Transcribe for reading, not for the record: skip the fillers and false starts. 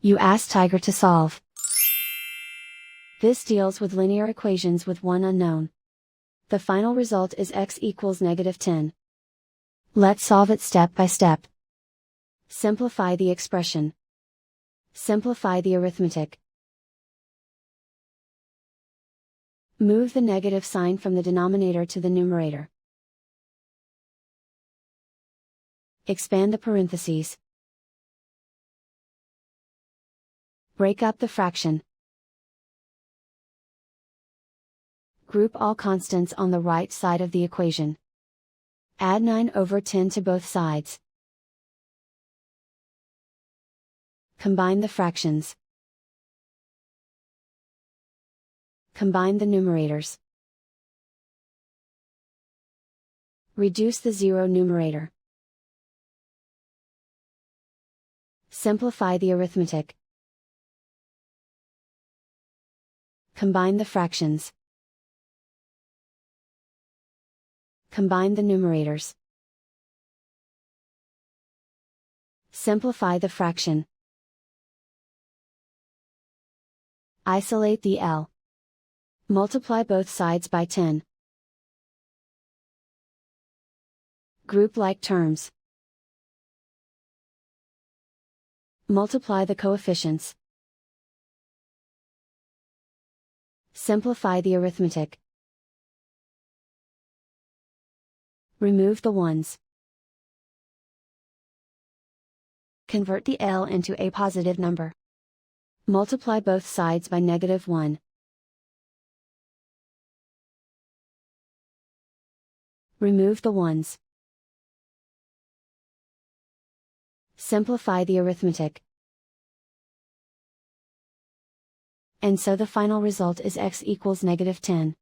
You ask Tiger to solve. This deals with linear equations with one unknown. The final result is x equals -10. Let's solve it step by step. Simplify the expression. Simplify the arithmetic. Move the negative sign from the denominator to the numerator. Expand the parentheses. Break up the fraction. Group all constants on the right side of the equation. Add 9/10 to both sides. Combine the fractions. Combine the numerators. Reduce the zero numerator. Simplify the arithmetic. Combine the fractions. Combine the numerators. Simplify the fraction. Isolate the L. Multiply both sides by 10. Group like terms. Multiply the coefficients. Simplify the arithmetic. Remove the ones. Convert the L into a positive number. Multiply both sides by -1. Remove the ones. Simplify the arithmetic. And so the final result is x equals -10.